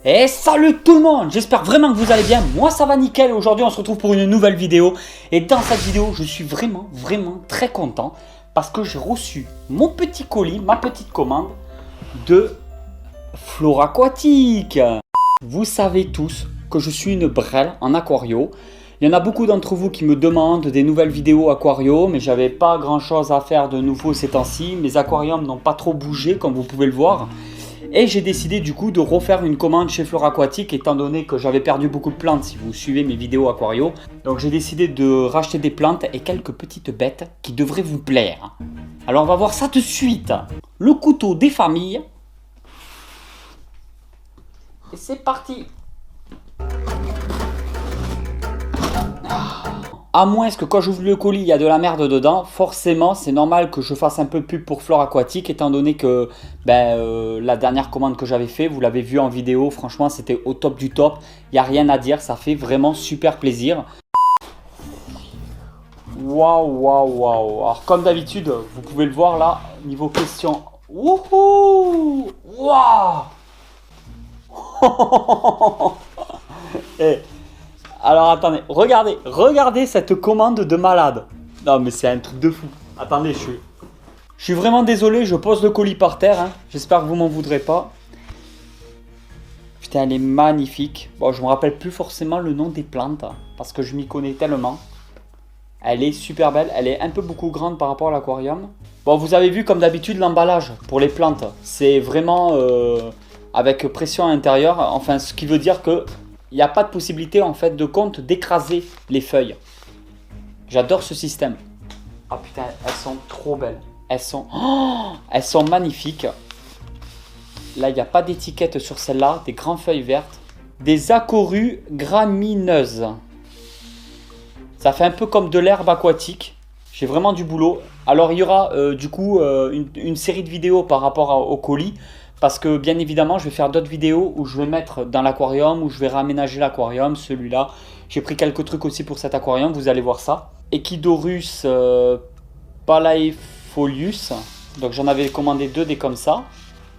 Et salut tout le monde, j'espère vraiment que vous allez bien, moi ça va nickel. Aujourd'hui on se retrouve pour une nouvelle vidéo. Et dans cette vidéo je suis vraiment très content parce que j'ai reçu mon petit colis, ma petite commande de Floraquatic. Vous savez tous que je suis une brêle en aquario. Il y en a beaucoup d'entre vous qui me demandent des nouvelles vidéos aquario, mais j'avais pas grand chose à faire de nouveau ces temps-ci. Mes aquariums n'ont pas trop bougé comme vous pouvez le voir. Et j'ai décidé du coup de refaire une commande chez Floraquatic étant donné que j'avais perdu beaucoup de plantes si vous suivez mes vidéos aquario. Donc j'ai décidé de racheter des plantes et quelques petites bêtes qui devraient vous plaire. Alors on va voir ça tout de suite. Le couteau des familles. Et c'est parti. À moins que quand j'ouvre le colis, il y a de la merde dedans, forcément, c'est normal que je fasse un peu de pub pour Floraquatic, étant donné que la dernière commande que j'avais fait, vous l'avez vu en vidéo, franchement, c'était au top du top. Il n'y a rien à dire, ça fait vraiment super plaisir. Waouh. Alors, comme d'habitude, vous pouvez le voir là, niveau question. Wouhou. Waouh. Alors attendez, regardez cette commande de malade. Non mais c'est un truc de fou. Attendez, je suis vraiment désolé, je pose le colis par terre. Hein. J'espère que vous m'en voudrez pas. Putain, elle est magnifique. Bon, je me rappelle plus forcément le nom des plantes parce que je m'y connais tellement. Elle est super belle, elle est un peu beaucoup grande par rapport à l'aquarium. Bon, vous avez vu comme d'habitude l'emballage pour les plantes. C'est vraiment avec pression à l'intérieur. Enfin, ce qui veut dire que il n'y a pas de possibilité en fait de compte d'écraser les feuilles. J'adore ce système. Ah putain, elles sont trop belles. Elles sont magnifiques. Là, il n'y a pas d'étiquette sur celle-là. Des grandes feuilles vertes. Des acorues gramineuses. Ça fait un peu comme de l'herbe aquatique. J'ai vraiment du boulot. Alors, il y aura du coup une série de vidéos par rapport au colis. Parce que bien évidemment, je vais faire d'autres vidéos où je vais mettre dans l'aquarium, où je vais réaménager l'aquarium, celui-là. J'ai pris quelques trucs aussi pour cet aquarium, vous allez voir ça. Echidorus palaefolius. Donc j'en avais commandé 2 des comme ça.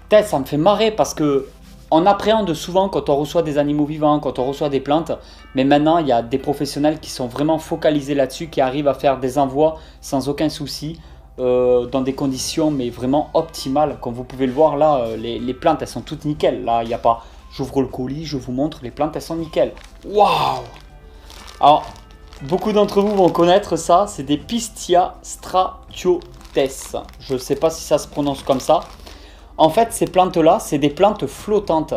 Peut-être ça me fait marrer parce que on appréhende souvent quand on reçoit des animaux vivants, quand on reçoit des plantes. Mais maintenant, il y a des professionnels qui sont vraiment focalisés là-dessus, qui arrivent à faire des envois sans aucun souci. Dans des conditions mais vraiment optimales. Comme vous pouvez le voir là, les plantes elles sont toutes nickel. Là il n'y a pas, j'ouvre le colis, je vous montre, les plantes elles sont nickel. Waouh. Alors beaucoup d'entre vous vont connaître ça, c'est des Pistia stratiotes. Je ne sais pas si ça se prononce comme ça. En fait ces plantes là c'est des plantes flottantes.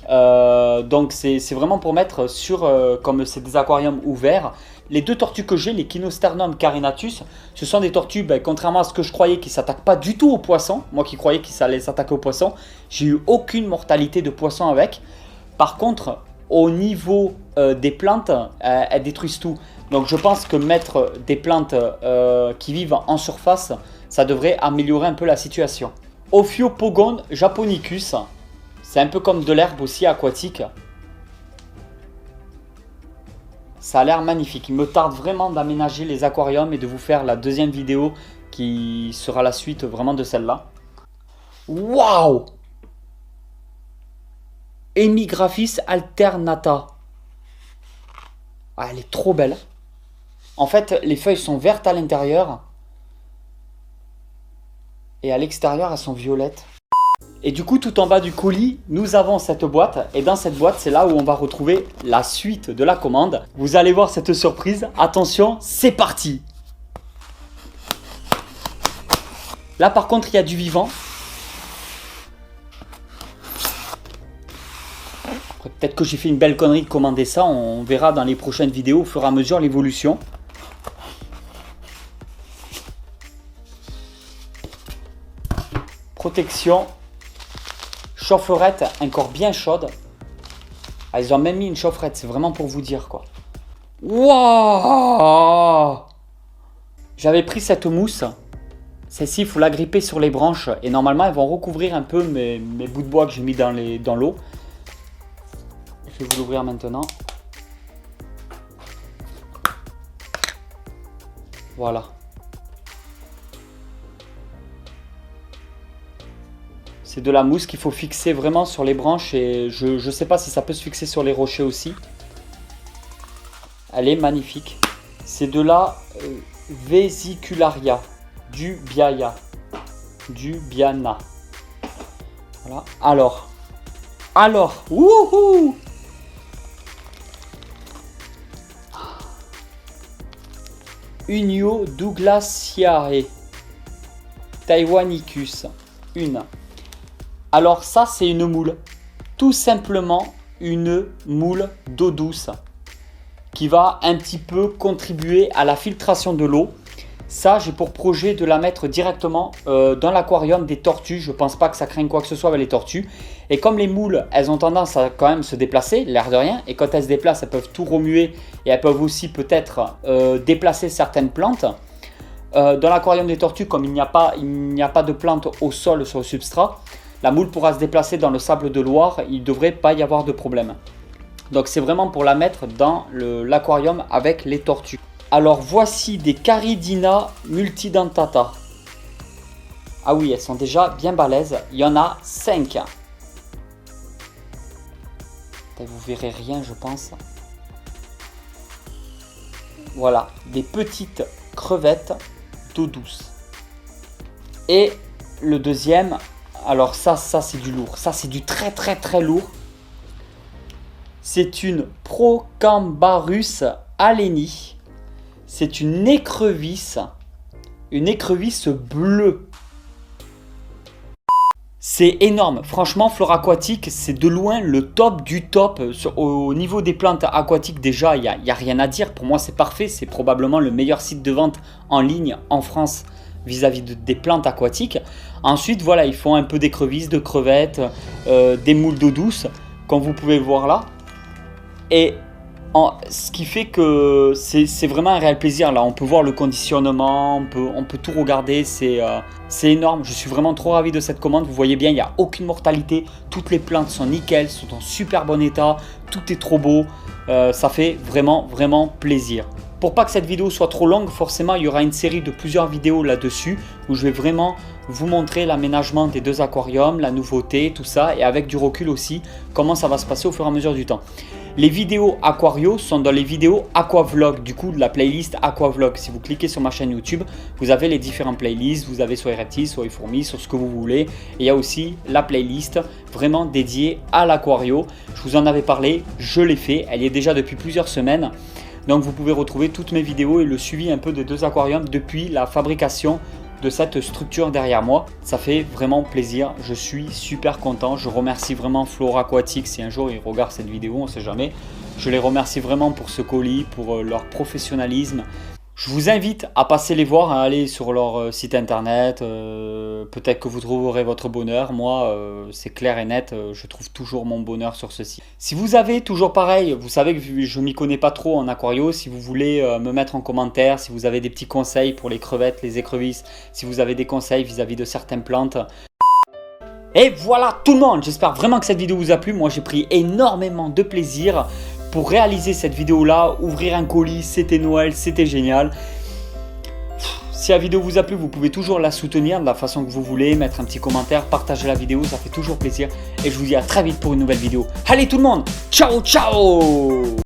Donc c'est vraiment pour mettre sur, comme c'est des aquariums ouverts. Les 2 tortues que j'ai, les Kinosternum carinatus, ce sont des tortues, contrairement à ce que je croyais, qui ne s'attaquent pas du tout aux poissons. Moi qui croyais qu'ils allaient s'attaquer aux poissons, j'ai eu aucune mortalité de poisson avec. Par contre, au niveau des plantes, elles détruisent tout. Donc je pense que mettre des plantes qui vivent en surface, ça devrait améliorer un peu la situation. Ophiopogon japonicus, c'est un peu comme de l'herbe aussi aquatique. Ça a l'air magnifique. Il me tarde vraiment d'aménager les aquariums et de vous faire la deuxième vidéo qui sera la suite vraiment de celle-là. Waouh! Hemigraphis alternata. Ah, elle est trop belle. En fait, les feuilles sont vertes à l'intérieur. Et à l'extérieur, elles sont violettes. Et du coup, tout en bas du colis, nous avons cette boîte. Et dans cette boîte, c'est là où on va retrouver la suite de la commande. Vous allez voir cette surprise. Attention, c'est parti! Là, par contre, il y a du vivant. Après, peut-être que j'ai fait une belle connerie de commander ça. On verra dans les prochaines vidéos au fur et à mesure l'évolution. Protection. Chaufferette encore bien chaude. Ah, ils ont même mis une chaufferette, c'est vraiment pour vous dire quoi. Waouh! J'avais pris cette mousse. Celle-ci, il faut la gripper sur les branches. Et normalement, elles vont recouvrir un peu mes bouts de bois que j'ai mis dans l'eau. Je vais vous l'ouvrir maintenant. Voilà. C'est de la mousse qu'il faut fixer vraiment sur les branches et je ne sais pas si ça peut se fixer sur les rochers aussi. Elle est magnifique. C'est de la Vesicularia, du Biaya, du Biana. Voilà. Alors, wouhou! Unio douglaciae, Taiwanicus, une. Alors ça c'est une moule, tout simplement une moule d'eau douce qui va un petit peu contribuer à la filtration de l'eau. Ça j'ai pour projet de la mettre directement dans l'aquarium des tortues. Je pense pas que ça craigne quoi que ce soit avec les tortues. Et comme les moules elles ont tendance à quand même se déplacer, l'air de rien, et quand elles se déplacent elles peuvent tout remuer et elles peuvent aussi peut-être déplacer certaines plantes. Dans l'aquarium des tortues, comme il n'y a pas de plantes au sol sur le substrat, la moule pourra se déplacer dans le sable de Loire, il ne devrait pas y avoir de problème. Donc c'est vraiment pour la mettre dans l'aquarium avec les tortues. Alors voici des Caridina multidentata. Ah oui, elles sont déjà bien balèzes. Il y en a 5. Vous verrez rien je pense. Voilà, des petites crevettes d'eau douce. Et le deuxième, alors ça c'est du lourd. Ça c'est du très lourd. C'est une Procambarus aleni. C'est une écrevisse bleue. C'est énorme. Franchement, Flore Aquatique, c'est de loin le top du top. Au niveau des plantes aquatiques, déjà, il n'y a rien à dire. Pour moi, c'est parfait. C'est probablement le meilleur site de vente en ligne en France vis-à-vis des plantes aquatiques. Ensuite, voilà, ils font un peu d'écrevisses, de crevettes, des moules d'eau douce, comme vous pouvez le voir là. Et ce qui fait que c'est vraiment un réel plaisir. Là, on peut voir le conditionnement, on peut tout regarder. C'est énorme. Je suis vraiment trop ravi de cette commande. Vous voyez bien, il n'y a aucune mortalité. Toutes les plantes sont nickel, sont en super bon état. Tout est trop beau. Ça fait vraiment plaisir. Pour pas que cette vidéo soit trop longue, forcément, il y aura une série de plusieurs vidéos là-dessus où je vais vraiment vous montrer l'aménagement des deux aquariums, la nouveauté, tout ça, et avec du recul aussi, comment ça va se passer au fur et à mesure du temps. Les vidéos Aquario sont dans les vidéos Aquavlog, du coup de la playlist Aquavlog. Si vous cliquez sur ma chaîne YouTube, vous avez les différentes playlists, vous avez soit les reptiles, soit les fourmis, sur ce que vous voulez. Et il y a aussi la playlist vraiment dédiée à l'Aquario. Je vous en avais parlé, je l'ai fait, elle y est déjà depuis plusieurs semaines. Donc vous pouvez retrouver toutes mes vidéos et le suivi un peu des deux aquariums depuis la fabrication de cette structure derrière moi. Ça fait vraiment plaisir, je suis super content. Je remercie vraiment Flore Aquatique, si un jour ils regardent cette vidéo, on ne sait jamais. Je les remercie vraiment pour ce colis, pour leur professionnalisme. Je vous invite à passer les voir, à aller sur leur site internet, peut-être que vous trouverez votre bonheur. Moi, c'est clair et net, je trouve toujours mon bonheur sur ce site. Si vous avez toujours pareil, vous savez que je m'y connais pas trop en aquario, si vous voulez me mettre en commentaire, si vous avez des petits conseils pour les crevettes, les écrevisses, si vous avez des conseils vis-à-vis de certaines plantes. Et voilà tout le monde, j'espère vraiment que cette vidéo vous a plu. Moi j'ai pris énormément de plaisir pour réaliser cette vidéo là, ouvrir un colis, c'était Noël, c'était génial. Si la vidéo vous a plu, vous pouvez toujours la soutenir de la façon que vous voulez, mettre un petit commentaire, partager la vidéo, ça fait toujours plaisir. Et je vous dis à très vite pour une nouvelle vidéo. Allez tout le monde, ciao ciao!